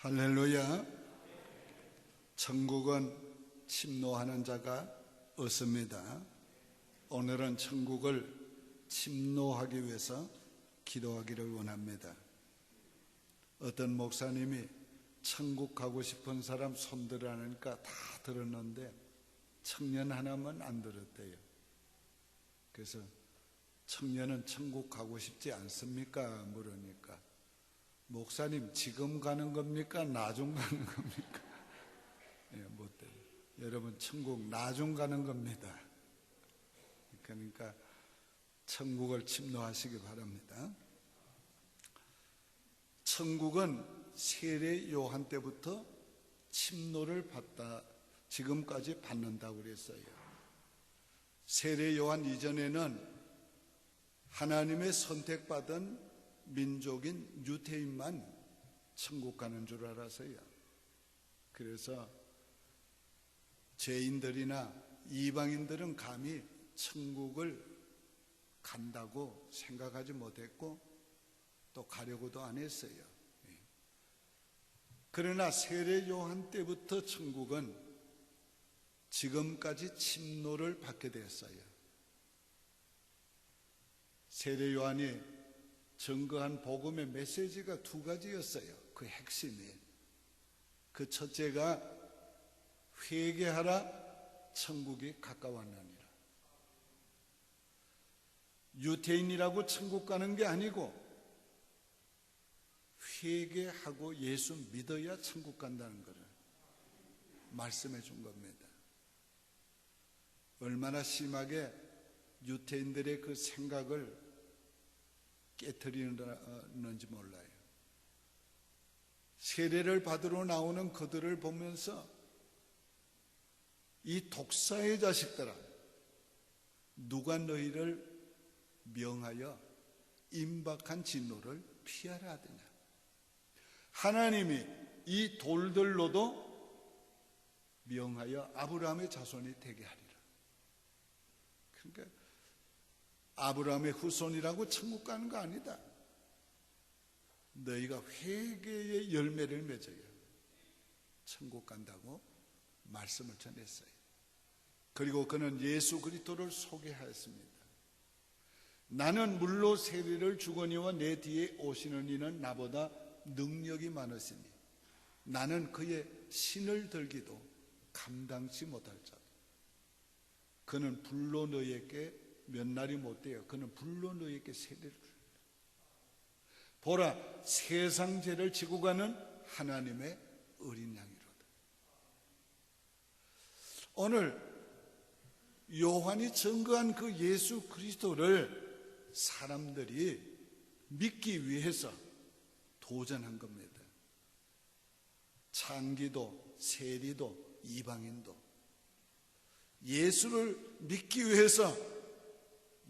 할렐루야. 천국은 침노하는 자가 없습니다. 오늘은 천국을 침노하기 위해서 기도하기를 원합니다. 어떤 목사님이 천국 가고 싶은 사람 손들으라니까 다 들었는데 청년 하나만 안 들었대요. 그래서 청년은 천국 가고 싶지 않습니까? 물으니까 목사님 지금 가는 겁니까? 나중 가는 겁니까? 못 돼요. 여러분 천국 나중 가는 겁니다. 그러니까 천국을 침노하시기 바랍니다. 천국은 세례 요한 때부터 침노를 받다 지금까지 받는다고 그랬어요. 세례 요한 이전에는 하나님의 선택받은 민족인 유대인만 천국 가는 줄 알았어요. 그래서 죄인들이나 이방인들은 감히 천국을 간다고 생각하지 못했고 또 가려고도 안 했어요. 그러나 세례 요한 때부터 천국은 지금까지 침노를 받게 되었어요. 세례 요한이 증거한 복음의 메시지가 두 가지였어요. 그 핵심이. 그 첫째가 회개하라 천국이 가까웠느니라. 유대인이라고 천국 가는 게 아니고 회개하고 예수 믿어야 천국 간다는 것을 말씀해 준 겁니다. 얼마나 심하게 유대인들의 그 생각을 깨트리는지 몰라요. 세례를 받으러 나오는 그들을 보면서 이 독사의 자식들아, 누가 너희를 명하여 임박한 진노를 피하라 하더냐. 하나님이 이 돌들로도 명하여 아브라함의 자손이 되게 하리라. 그러니까 아브라함의 후손이라고 천국 가는 거 아니다. 너희가 회개의 열매를 맺어야 천국 간다고 말씀을 전했어요. 그리고 그는 예수 그리스도를 소개하였습니다. 나는 물로 세례를 주거니와 내 뒤에 오시는 이는 나보다 능력이 많으시니 나는 그의 신을 들기도 감당치 못할 자다. 그는 불로 너희에게 몇 날이 못 돼요. 그는 불로 너희에게 세례를 줍니다. 보라, 세상 죄를 지고 가는 하나님의 어린 양이로다. 오늘 요한이 증거한 그 예수 그리스도를 사람들이 믿기 위해서 도전한 겁니다. 창기도, 세리도, 이방인도 예수를 믿기 위해서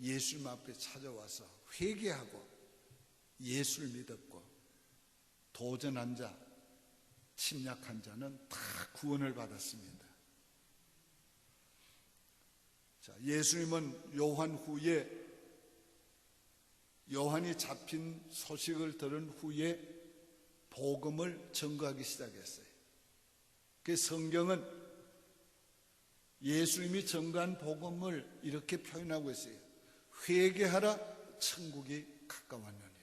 예수님 앞에 찾아와서 회개하고 예수를 믿었고 도전한 자, 침략한 자는 다 구원을 받았습니다. 자, 예수님은 요한 후에 요한이 잡힌 소식을 들은 후에 복음을 증거하기 시작했어요. 그 성경은 예수님이 증거한 복음을 이렇게 표현하고 있어요. 회개하라 천국이 가까웠느니라.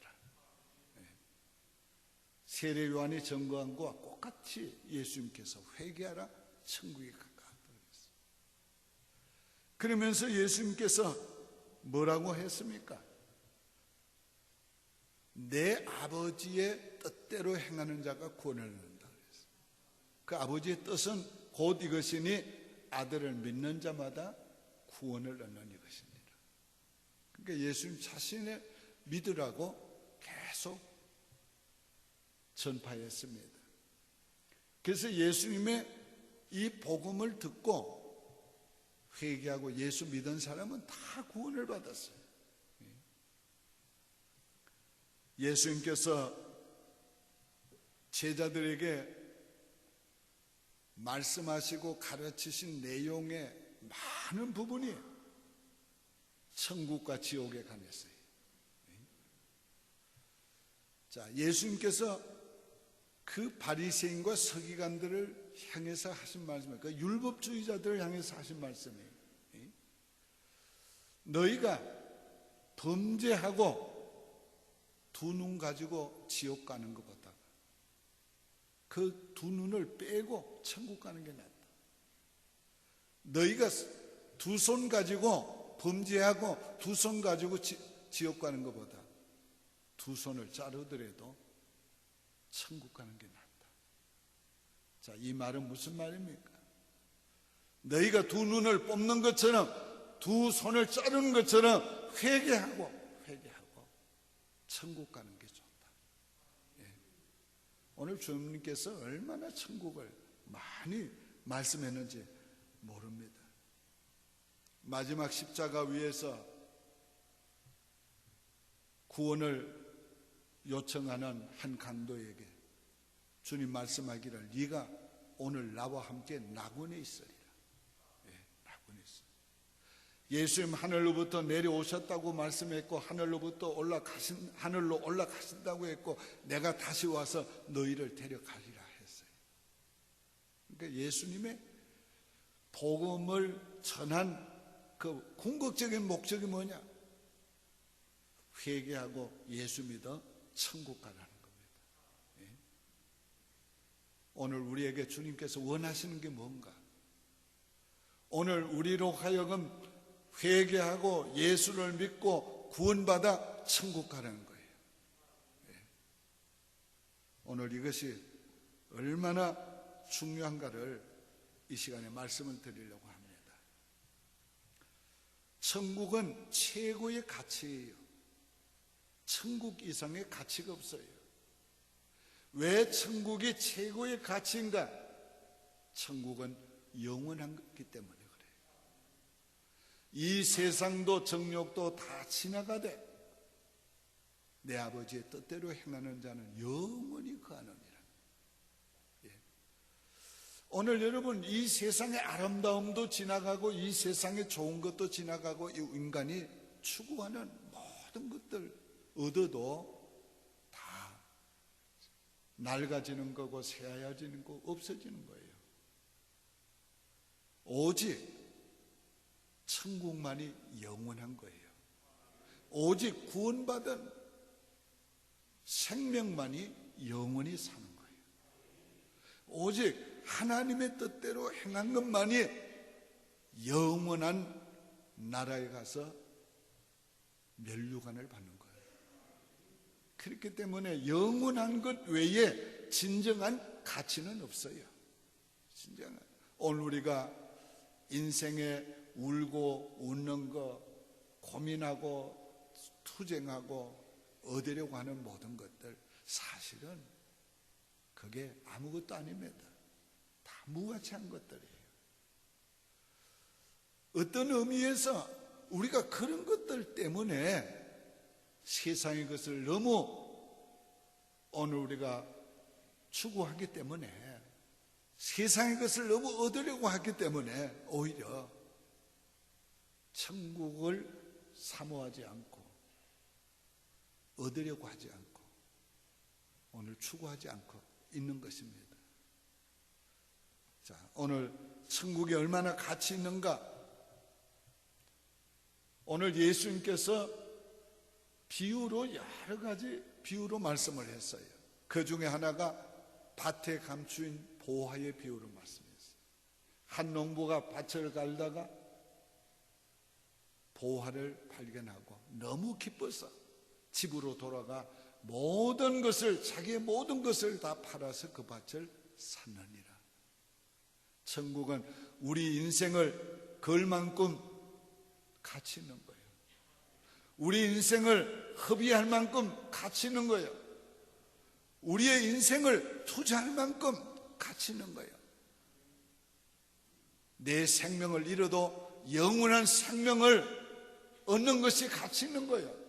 세례 요한이 증거한 것과 똑같이 예수님께서 회개하라 천국이 가까웠다 그랬어요. 그러면서 예수님께서 뭐라고 했습니까? 내 아버지의 뜻대로 행하는 자가 구원을 얻는다 그랬어요. 그 아버지의 뜻은 곧 이것이니 아들을 믿는 자마다 구원을 얻는 이것입니다. 그러니까 예수님 자신의 믿으라고 계속 전파했습니다. 그래서 예수님의 이 복음을 듣고 회개하고 예수 믿은 사람은 다 구원을 받았어요. 예수님께서 제자들에게 말씀하시고 가르치신 내용의 많은 부분이 천국과 지옥에 관했어요. 자, 예수님께서 그 바리새인과 서기관들을 향해서 하신 말씀이에요. 그 율법주의자들을 향해서 하신 말씀이에요. 너희가 범죄하고 두 눈 가지고 지옥 가는 것보다 그 두 눈을 빼고 천국 가는 게 낫다. 너희가 두 손 가지고 범죄하고 두 손 가지고 지옥 가는 것보다 두 손을 자르더라도 천국 가는 게 낫다. 자, 이 말은 무슨 말입니까? 너희가 두 눈을 뽑는 것처럼 두 손을 자르는 것처럼 회개하고 천국 가는 게 좋다. 오늘 주님께서 얼마나 천국을 많이 말씀했는지 모릅니다. 마지막 십자가 위에서 구원을 요청하는 한 강도에게 주님 말씀하기를 네가 오늘 나와 함께 낙원에 있으리라. 낙원에 있어. 예수님 하늘로부터 내려오셨다고 말씀했고 하늘로 올라가신다고 했고 내가 다시 와서 너희를 데려가리라 했어요. 그러니까 예수님의 복음을 전한 그 궁극적인 목적이 뭐냐? 회개하고 예수 믿어 천국 가라는 겁니다. 오늘 우리에게 주님께서 원하시는 게 뭔가? 오늘 우리로 하여금 회개하고 예수를 믿고 구원받아 천국 가라는 거예요. 오늘 이것이 얼마나 중요한가를 이 시간에 말씀을 드리려고 합니다. 천국은 최고의 가치예요. 천국 이상의 가치가 없어요. 왜 천국이 최고의 가치인가? 천국은 영원하기 때문에 그래요. 이 세상도 정욕도 다 지나가되 내 아버지의 뜻대로 행하는 자는 영원히 거하느니라. 오늘 여러분, 이 세상의 아름다움도 지나가고 이 세상의 좋은 것도 지나가고 이 인간이 추구하는 모든 것들 얻어도 다 낡아지는 거고 새하얘지는 거고 없어지는 거예요. 오직 천국만이 영원한 거예요. 오직 구원받은 생명만이 영원히 사는 거예요. 오직 하나님의 뜻대로 행한 것만이 영원한 나라에 가서 면류관을 받는 거예요. 그렇기 때문에 영원한 것 외에 진정한 가치는 없어요. 진정한. 오늘 우리가 인생에 울고 웃는 거, 고민하고 투쟁하고 얻으려고 하는 모든 것들, 사실은 그게 아무것도 아닙니다. 다 무가치한 것들이에요. 어떤 의미에서 우리가 그런 것들 때문에 세상의 것을 너무 오늘 우리가 추구하기 때문에, 세상의 것을 너무 얻으려고 하기 때문에 오히려 천국을 사모하지 않고 얻으려고 하지 않고 오늘 추구하지 않고 있는 것입니다. 자, 오늘 천국이 얼마나 가치 있는가? 오늘 예수님께서 비유로 여러 가지 비유로 말씀을 했어요. 그 중에 하나가 밭에 감추인 보화의 비유로 말씀했어요. 한 농부가 밭을 갈다가 보화를 발견하고 너무 기뻐서 집으로 돌아가 모든 것을, 자기의 모든 것을 다 팔아서 그 밭을 샀느니라. 천국은 우리 인생을 걸 만큼 가치 있는 거예요. 우리 인생을 허비할 만큼 가치 있는 거예요. 우리의 인생을 투자할 만큼 가치 있는 거예요. 내 생명을 잃어도 영원한 생명을 얻는 것이 가치 있는 거예요.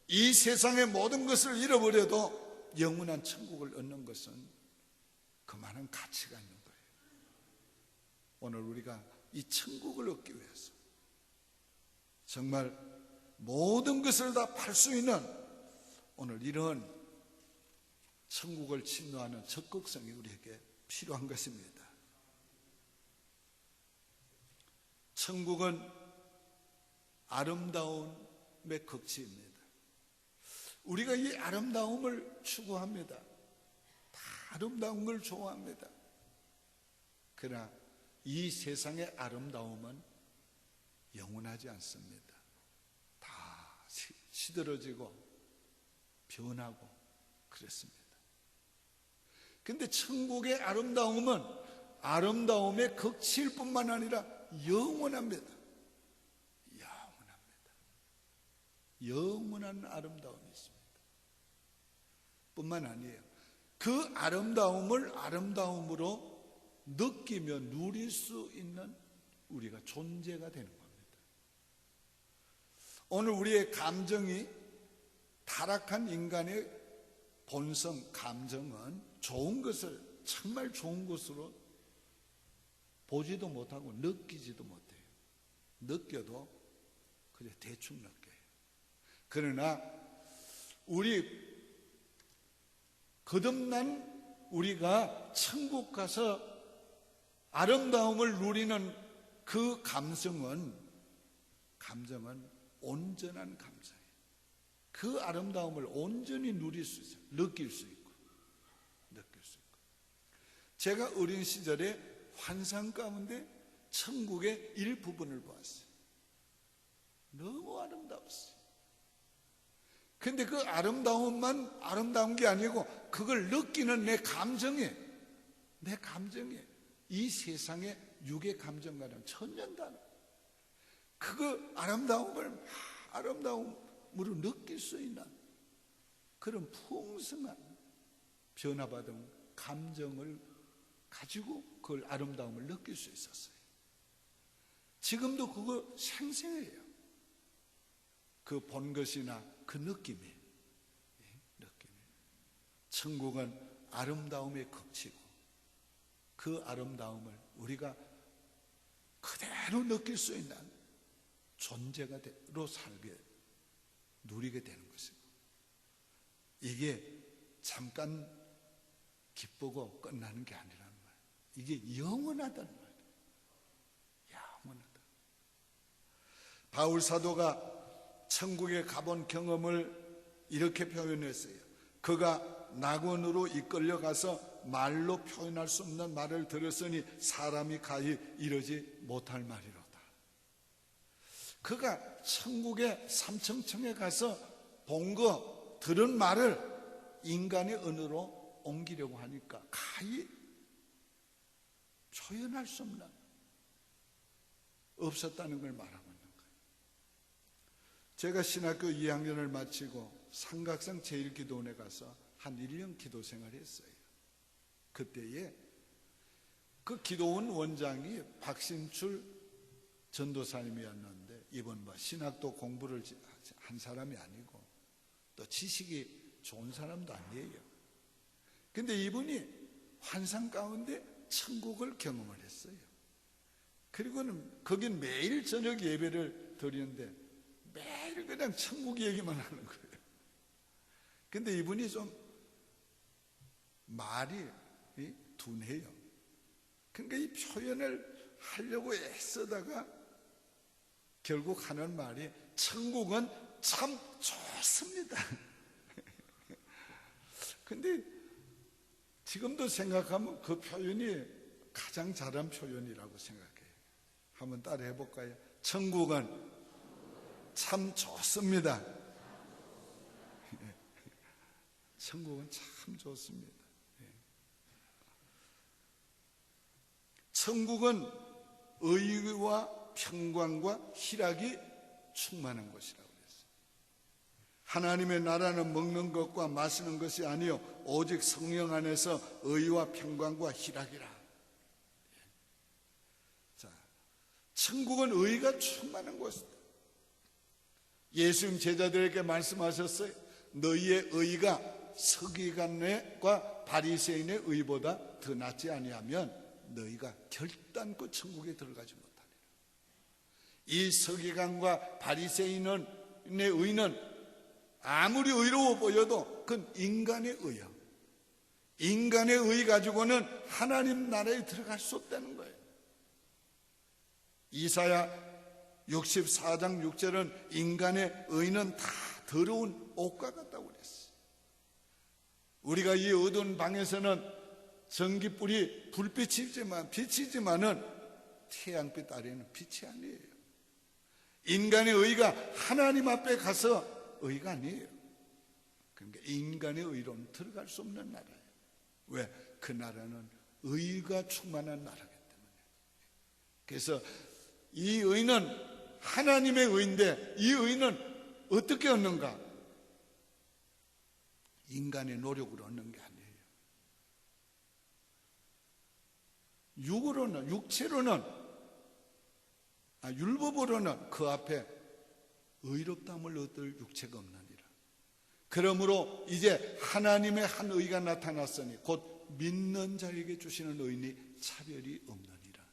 이 세상의 모든 것을 잃어버려도 영원한 천국을 얻는 것은 그만한 가치가 있는 거예요. 오늘 우리가 이 천국을 얻기 위해서 정말 모든 것을 다 팔 수 있는 오늘 이런 천국을 침노하는 적극성이 우리에게 필요한 것입니다. 천국은 아름다움의 극치입니다. 우리가 이 아름다움을 추구합니다. 다 아름다운 걸 좋아합니다. 그러나 이 세상의 아름다움은 영원하지 않습니다. 다 시들어지고 변하고 그렇습니다. 근데 천국의 아름다움은 아름다움의 극치일 뿐만 아니라 영원합니다. 영원한 아름다움이 있습니다. 뿐만 아니에요. 그 아름다움을 아름다움으로 느끼며 누릴 수 있는 우리가 존재가 되는 겁니다. 오늘 우리의 감정이 타락한 인간의 본성, 감정은 좋은 것을 정말 좋은 것으로 보지도 못하고 느끼지도 못해요. 느껴도 그냥 대충 느껴요. 그러나 우리 거듭난 우리가 천국 가서 아름다움을 누리는 그 감정은 온전한 감정이에요. 그 아름다움을 온전히 누릴 수 있어요. 느낄 수 있고. 제가 어린 시절에 환상 가운데 천국의 일부분을 보았어요. 너무 아름다웠어요. 근데 그 아름다움만 아름다운 게 아니고 그걸 느끼는 내 감정에 이 세상의 육의 감정과는 천년다른 그 아름다움으로 느낄 수 있는 그런 풍성한 변화받은 감정을 가지고 그걸 아름다움을 느낄 수 있었어요. 지금도 그거 생생해요. 그 본 것이나 그 느낌이. 천국은 아름다움의 극치고 그 아름다움을 우리가 그대로 느낄 수 있는 존재가로 살게 누리게 되는 것이고, 이게 잠깐 기쁘고 끝나는 게 아니라는 말이에요. 이게 영원하다는 말이에요. 영원하다. 바울 사도가 천국에 가본 경험을 이렇게 표현했어요. 그가 낙원으로 이끌려가서 말로 표현할 수 없는 말을 들었으니 사람이 가히 이르지 못할 말이로다. 그가 천국의 삼층청에 가서 본 거, 들은 말을 인간의 언어로 옮기려고 하니까 가히 표현할 수 없는, 없었다는 걸 말하고 있는 거예요. 제가 신학교 2학년을 마치고 삼각산 제1기도원에 가서 한 1년 기도 생활을 했어요. 그때에 그 기도원 원장이 박신출 전도사님이었는데, 이분 신학도 공부를 한 사람이 아니고 또 지식이 좋은 사람도 아니에요. 근데 이분이 환상 가운데 천국을 경험을 했어요. 그리고는 거긴 매일 저녁 예배를 드리는데 매일 그냥 천국 얘기만 하는 거예요. 근데 이분이 좀 말이 둔해요. 그러니까 이 표현을 하려고 애쓰다가 결국 하는 말이 천국은 참 좋습니다. 근데 지금도 생각하면 그 표현이 가장 잘한 표현이라고 생각해요. 한번 따라 해볼까요? 천국은 참 좋습니다. 천국은 참 좋습니다. 천국은 의와 평강과 희락이 충만한 곳이라고 그랬어요. 하나님의 나라는 먹는 것과 마시는 것이 아니요 오직 성령 안에서 의와 평강과 희락이라. 자, 천국은 의가 충만한 곳이다. 예수님 제자들에게 말씀하셨어요. 너희의 의가 서기관과 바리새인의 의보다 더 낫지 아니하면 너희가 결단코 천국에 들어가지 못하리라. 이 서기관과 바리새인의 의는 아무리 의로워 보여도 그건 인간의 의요. 인간의 의 가지고는 하나님 나라에 들어갈 수 없다는 거예요. 이사야 64장 6절은 인간의 의는 다 더러운 옷과 같다고 그랬어요. 우리가 이 어두운 방에서는 전기불이 빛이지만은 태양빛 아래는 빛이 아니에요. 인간의 의가 하나님 앞에 가서 의가 아니에요. 그러니까 인간의 의로는 들어갈 수 없는 나라예요. 왜? 그 나라는 의가 충만한 나라이기 때문에. 그래서 이 의는 하나님의 의인데, 이 의는 어떻게 얻는가? 인간의 노력으로 얻는 게 아니에요. 율법으로는 그 앞에 의롭다함을 얻을 육체가 없느니라. 그러므로 이제 하나님의 한 의가 나타났으니 곧 믿는 자에게 주시는 의인이 차별이 없느니라.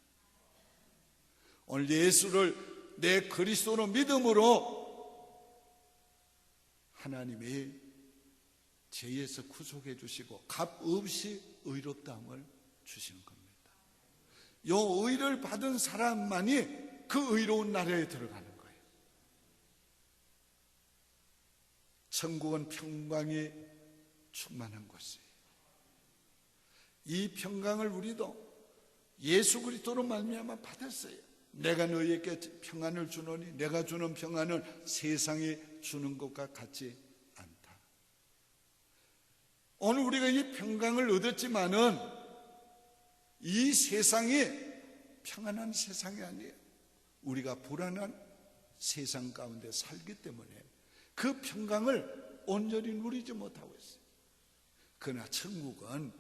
오늘 예수를 내 그리스도로 믿음으로 하나님이 죄에서 구속해 주시고 값 없이 의롭다함을 주시는 겁니다. 이 의를 받은 사람만이 그 의로운 나라에 들어가는 거예요. 천국은 평강이 충만한 곳이에요. 이 평강을 우리도 예수 그리스도로 말미암아 받았어요. 내가 너희에게 평안을 주노니 내가 주는 평안을 세상이 주는 것과 같지 않다. 오늘 우리가 이 평강을 얻었지만은 이 세상이 평안한 세상이 아니에요. 우리가 불안한 세상 가운데 살기 때문에 그 평강을 온전히 누리지 못하고 있어요. 그러나 천국은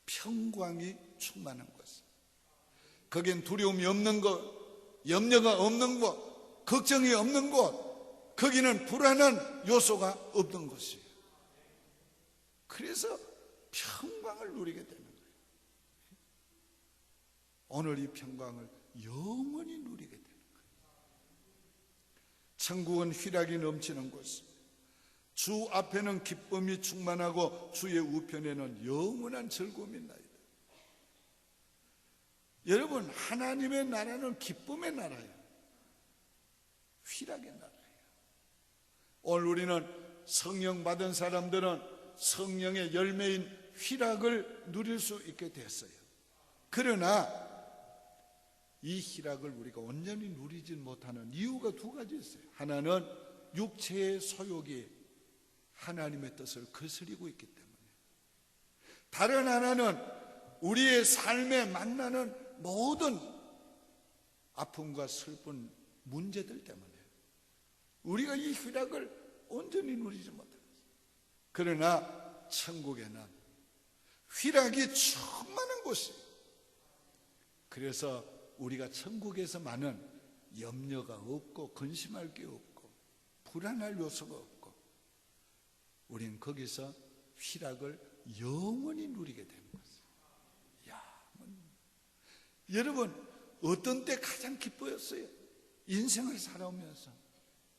평강이 충만한 곳이에요. 거긴 두려움이 없는 곳, 염려가 없는 곳, 걱정이 없는 곳, 거기는 불안한 요소가 없는 곳이에요. 그래서 평강을 누리게 되는 거예요. 오늘 이 평강을 영원히 누리게 되는 거예요. 천국은 희락이 넘치는 곳, 주 앞에는 기쁨이 충만하고 주의 우편에는 영원한 즐거움이 있나이다. 여러분, 하나님의 나라는 기쁨의 나라예요. 희락의 나라예요. 오늘 우리는 성령 받은 사람들은 성령의 열매인 희락을 누릴 수 있게 됐어요. 그러나 이 희락을 우리가 온전히 누리지 못하는 이유가 두 가지 있어요. 하나는 육체의 소욕이 하나님의 뜻을 거스리고 있기 때문에, 다른 하나는 우리의 삶에 만나는 모든 아픔과 슬픈 문제들 때문에 우리가 이 희락을 온전히 누리지 못합니다. 그러나 천국에는 희락이 충만한 곳이에요. 그래서 우리가 천국에서 많은 염려가 없고 근심할 게 없고 불안할 요소가 없고 우리는 거기서 희락을 영원히 누리게 되는 것이에요. 여러분, 어떤 때 가장 기뻐했어요? 인생을 살아오면서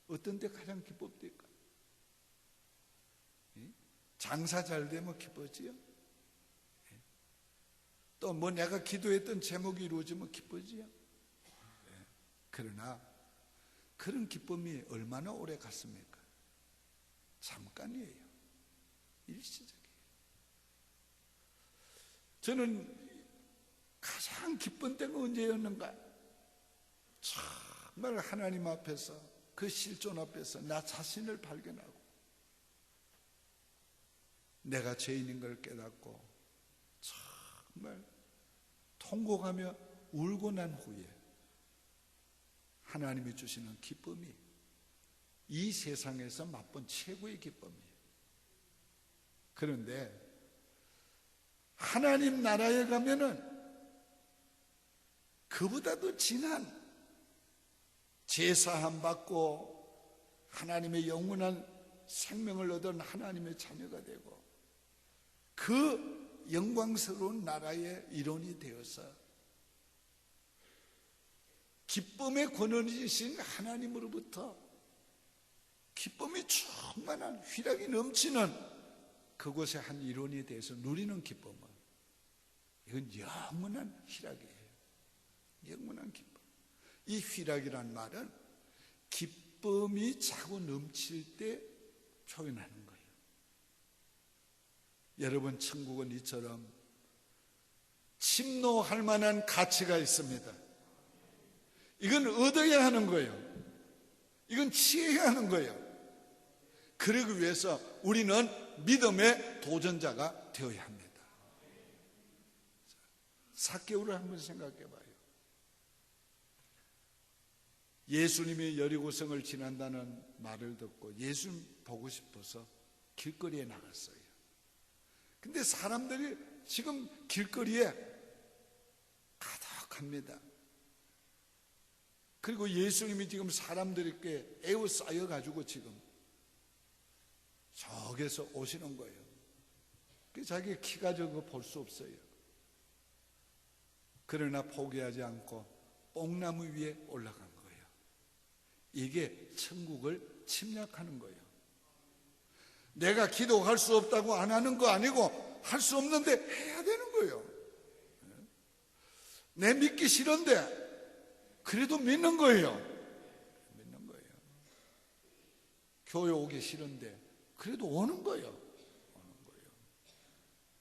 어떤 때 가장 기뻤습니까? 장사 잘 되면 기쁘지요? 또 뭐 내가 기도했던 제목이 이루어지면 기쁘지요? 그러나 그런 기쁨이 얼마나 오래 갔습니까? 잠깐이에요. 일시적이에요. 저는 가장 기쁜 때가 언제였는가? 정말 하나님 앞에서, 그 실존 앞에서 나 자신을 발견하고 내가 죄인인 걸 깨닫고 정말 통곡하며 울고 난 후에 하나님이 주시는 기쁨이 이 세상에서 맛본 최고의 기쁨이에요. 그런데 하나님 나라에 가면은 그보다도 진한 제사함 받고 하나님의 영원한 생명을 얻은 하나님의 자녀가 되고 그 영광스러운 나라의 일원이 되어서 기쁨의 권원이신 하나님으로부터 기쁨이 충만한 희락이 넘치는 그곳의 한 일원에 대해서 누리는 기쁨은 이건 영원한 희락이에요. 영원한 기쁨. 이 희락이란 말은 기쁨이 자꾸 넘칠 때 표현하는 거예요. 여러분, 천국은 이처럼 침노할 만한 가치가 있습니다. 이건 얻어야 하는 거예요. 이건 취해야 하는 거예요. 그러기 위해서 우리는 믿음의 도전자가 되어야 합니다. 삭개오를 한번 생각해 봐요. 예수님이 여리고성을 지난다는 말을 듣고 예수님 보고 싶어서 길거리에 나갔어요. 근데 사람들이 지금 길거리에 가득합니다. 그리고 예수님이 지금 사람들에게 에워싸여가지고 지금 저기서 오시는 거예요. 자기 키가 적어 볼 수 없어요. 그러나 포기하지 않고 뽕나무 위에 올라간 거예요. 이게 천국을 침략하는 거예요. 내가 기도할 수 없다고 안 하는 거 아니고 할 수 없는데 해야 되는 거예요. 내 믿기 싫은데 그래도 믿는 거예요. 믿는 거예요. 교회 오기 싫은데 그래도 오는 거예요. 오는 거예요.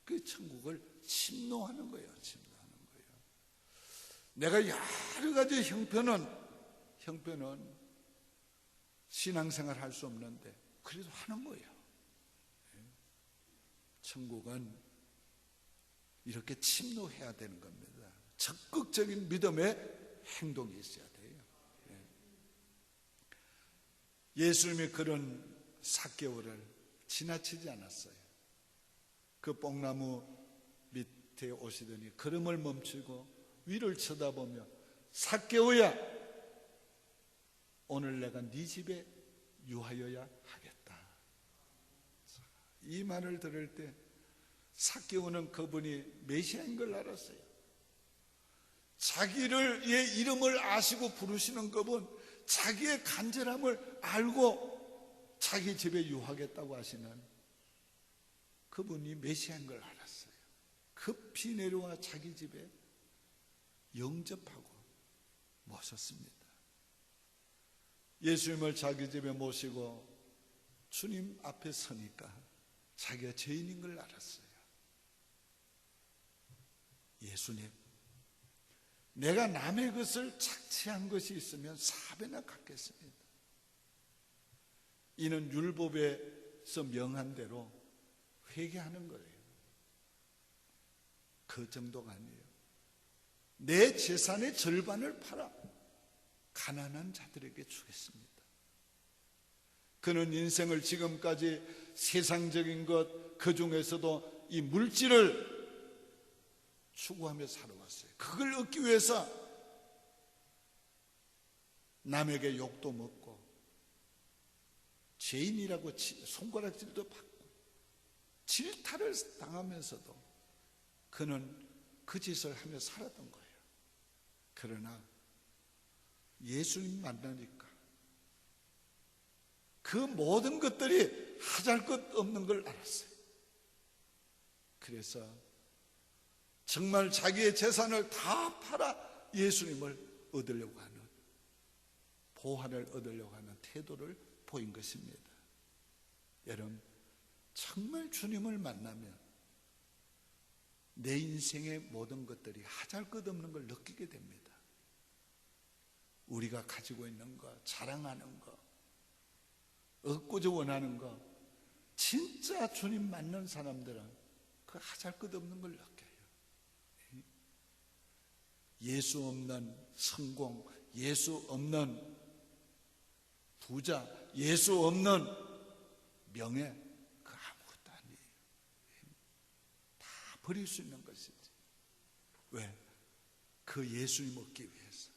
그 천국을 침노하는 거예요. 침노하는 거예요. 내가 여러 가지 형편은 신앙생활 할 수 없는데 그래도 하는 거예요. 천국은 이렇게 침노해야 되는 겁니다. 적극적인 믿음의 행동이 있어야 돼요. 예수님이 그런 삭개오를 지나치지 않았어요. 그 뽕나무 밑에 오시더니 걸음을 멈추고 위를 쳐다보며 삭개오야, 오늘 내가 네 집에 유하여야 하겠다. 이 말을 들을 때 삭개오는 그분이 메시아인 걸 알았어요. 자기의 이름을 아시고 부르시는 그분, 자기의 간절함을 알고 자기 집에 유하겠다고 하시는 그분이 메시아인 걸 알았어요. 급히 내려와 자기 집에 영접하고 모셨습니다. 예수님을 자기 집에 모시고 주님 앞에 서니까 자기가 죄인인 걸 알았어요. 예수님, 내가 남의 것을 착취한 것이 있으면 4배나 갚겠습니다. 이는 율법에서 명한 대로 회개하는 거예요. 그 정도가 아니에요. 내 재산의 절반을 팔아 가난한 자들에게 주겠습니다. 그는 인생을 지금까지 세상적인 것, 그 중에서도 이 물질을 추구하며 살아왔어요. 그걸 얻기 위해서 남에게 욕도 먹고 죄인이라고 손가락질도 받고 질타를 당하면서도 그는 그 짓을 하며 살았던 거예요. 그러나 예수님 만나니까 그 모든 것들이 하잘것없는 걸 알았어요. 그래서 정말 자기의 재산을 다 팔아 예수님을 얻으려고 하는, 보화를 얻으려고 하는 태도를 보인 것입니다. 여러분, 정말 주님을 만나면 내 인생의 모든 것들이 하잘것없는 걸 느끼게 됩니다. 우리가 가지고 있는 거, 자랑하는 거, 얻고자 원하는 거, 진짜 주님 만난 사람들은 그 하잘것없는 걸 느껴요. 예수 없는 성공, 예수 없는 부자, 예수 없는 명예, 그 아무것도 아니에요. 다 버릴 수 있는 것이지. 왜? 그 예수님 얻기 위해서.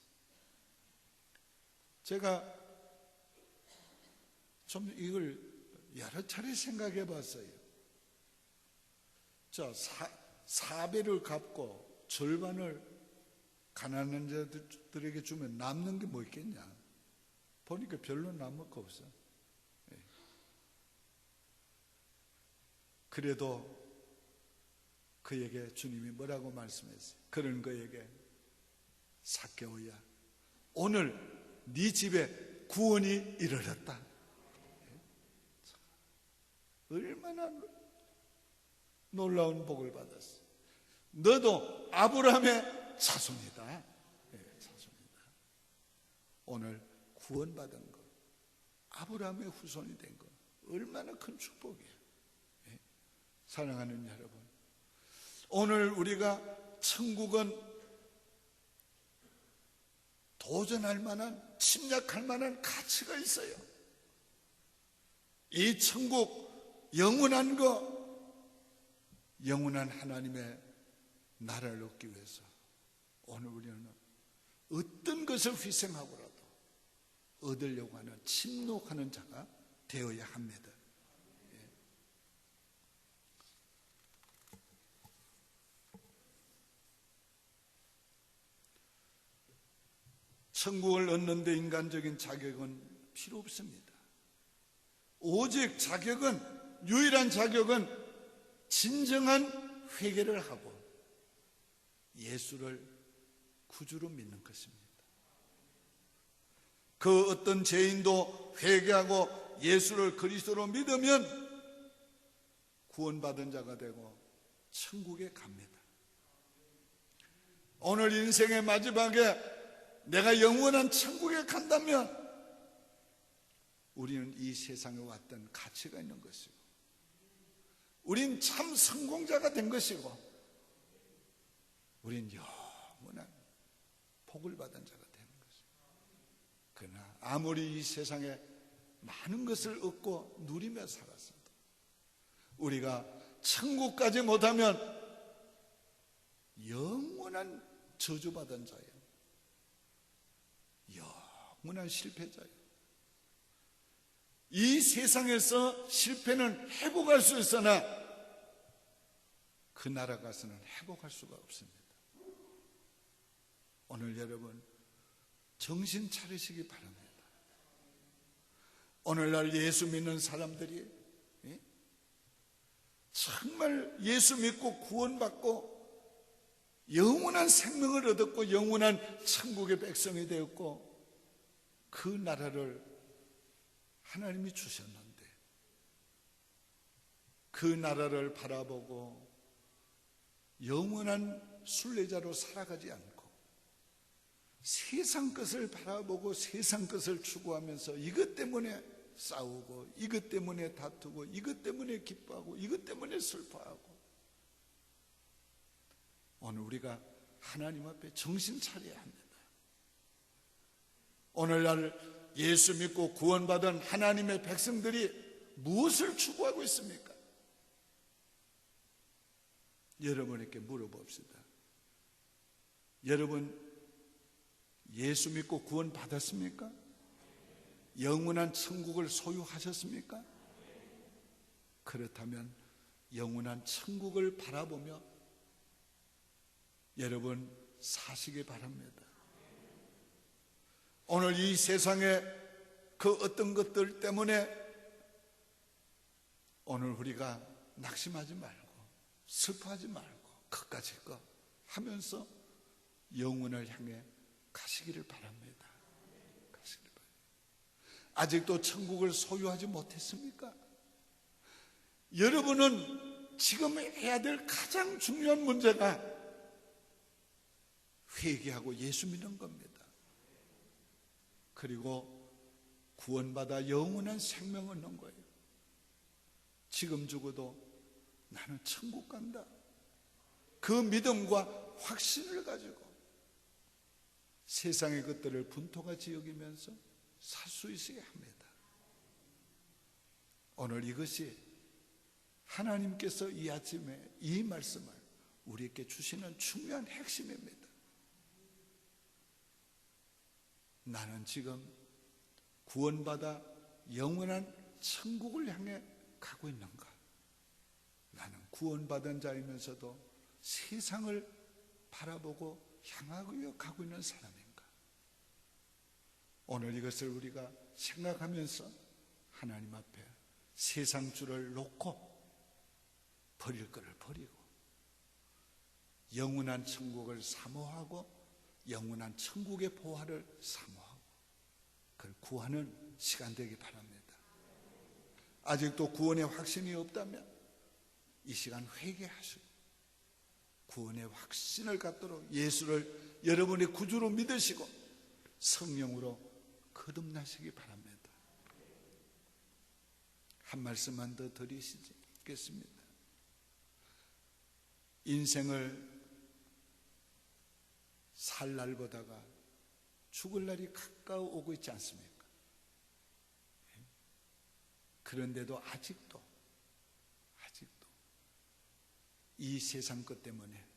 제가 좀 이걸 여러 차례 생각해 봤어요. 자, 4배를 갚고 절반을 가난한 자들에게 주면 남는 게 뭐 있겠냐? 보니까 별로 남을 거 없어. 그래도 그에게 주님이 뭐라고 말씀했어요? 그런 그에게 삭개오야, 오늘 네 집에 구원이 이르렀다. 얼마나 놀라운 복을 받았어. 너도 아브라함의 자손이다. 자손이다. 오늘 구원받은 거, 아브라함의 후손이 된 거, 얼마나 큰 축복이에요. 사랑하는 여러분, 오늘 우리가 천국은 도전할 만한, 침략할 만한 가치가 있어요. 이 천국, 영원한 거, 영원한 하나님의 나라를 얻기 위해서 오늘 우리는 어떤 것을 희생하고라도 얻으려고 하는 침묵하는 자가 되어야 합니다. 천국을 얻는 데 인간적인 자격은 필요 없습니다. 오직 자격은, 유일한 자격은 진정한 회개를 하고 예수를 구주로 믿는 것입니다. 그 어떤 죄인도 회개하고 예수를 그리스도로 믿으면 구원받은 자가 되고 천국에 갑니다. 오늘 인생의 마지막에 내가 영원한 천국에 간다면 우리는 이 세상에 왔던 가치가 있는 것이고, 우린 참 성공자가 된 것이고, 우린 영원한 복을 받은 자가 되는 것이고, 그러나 아무리 이 세상에 많은 것을 얻고 누리며 살았어도 우리가 천국까지 못하면 영원한 저주받은 자예요. 영원한 실패자예요. 이 세상에서 실패는 회복할 수 있으나 그 나라 가서는 회복할 수가 없습니다. 오늘 여러분 정신 차리시기 바랍니다. 오늘날 예수 믿는 사람들이 정말 예수 믿고 구원받고 영원한 생명을 얻었고 영원한 천국의 백성이 되었고 그 나라를 하나님이 주셨는데 그 나라를 바라보고 영원한 순례자로 살아가지 않고 세상 것을 바라보고 세상 것을 추구하면서 이것 때문에 싸우고 이것 때문에 다투고 이것 때문에 기뻐하고 이것 때문에 슬퍼하고, 오늘 우리가 하나님 앞에 정신 차려야 합니다. 오늘날 예수 믿고 구원받은 하나님의 백성들이 무엇을 추구하고 있습니까? 여러분에게 물어봅시다. 여러분 예수 믿고 구원받았습니까? 영원한 천국을 소유하셨습니까? 그렇다면 영원한 천국을 바라보며 여러분 사시기 바랍니다. 오늘 이 세상에 그 어떤 것들 때문에 오늘 우리가 낙심하지 말고 슬퍼하지 말고 그까짓 거 하면서 영혼을 향해 가시기를 바랍니다. 가시기를 바랍니다. 아직도 천국을 소유하지 못했습니까? 여러분은 지금 해야 될 가장 중요한 문제가 회개하고 예수 믿는 겁니다. 그리고 구원받아 영원한 생명 얻는 거예요. 지금 죽어도 나는 천국 간다. 그 믿음과 확신을 가지고 세상의 것들을 분토같이 여기면서 살 수 있어야 합니다. 오늘 이것이 하나님께서 이 아침에 이 말씀을 우리에게 주시는 중요한 핵심입니다. 나는 지금 구원받아 영원한 천국을 향해 가고 있는가? 나는 구원받은 자이면서도 세상을 바라보고 향하여 가고 있는 사람인가? 오늘 이것을 우리가 생각하면서 하나님 앞에 세상 줄을 놓고 버릴 것을 버리고 영원한 천국을 사모하고 영원한 천국의 보화를 사모하고 그걸 구하는 시간 되기 바랍니다. 아직도 구원의 확신이 없다면 이 시간 회개하시고 구원의 확신을 갖도록 예수를 여러분의 구주로 믿으시고 성령으로 거듭나시기 바랍니다. 한 말씀만 더 드리시겠습니다. 인생을 살 날보다가 죽을 날이 가까워 오고 있지 않습니까? 그런데도 아직도 이 세상 것 때문에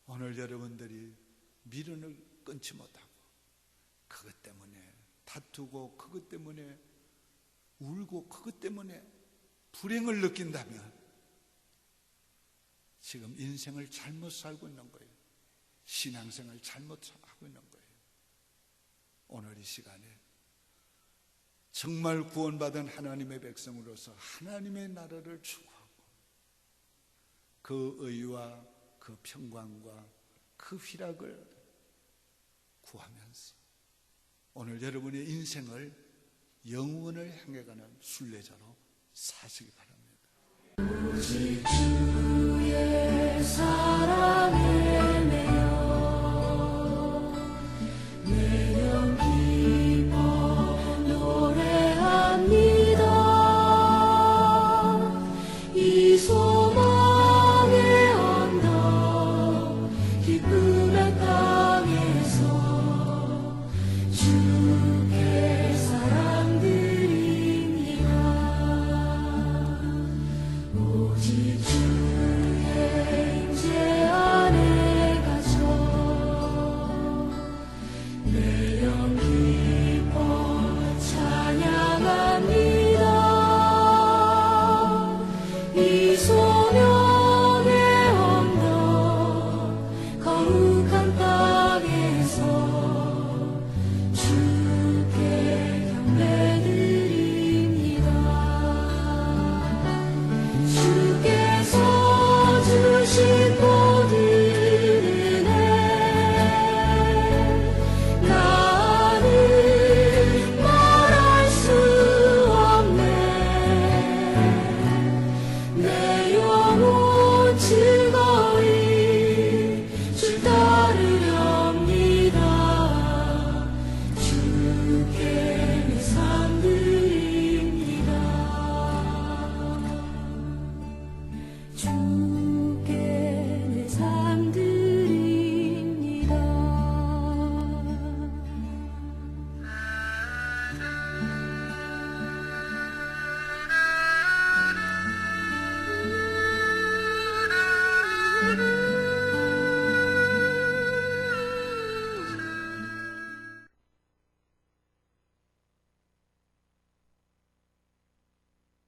오늘 여러분들이 미련을 끊지 못하고 그것 때문에 다투고 그것 때문에 울고 그것 때문에 불행을 느낀다면 지금 인생을 잘못 살고 있는 거예요. 신앙생활 잘못하고 있는 거예요. 오늘 이 시간에 정말 구원받은 하나님의 백성으로서 하나님의 나라를 추구하고 그 의와 그 평강과 그 희락을 구하면서 오늘 여러분의 인생을 영원을 향해 가는 순례자로 사시기 바랍니다. 오직 주의 사랑에 매여 기뻐 노래합니다. 이 소망의 언덕 기쁨의 땅에서 주께 사랑드립니다. 오직 주의 임재 안에 갇혀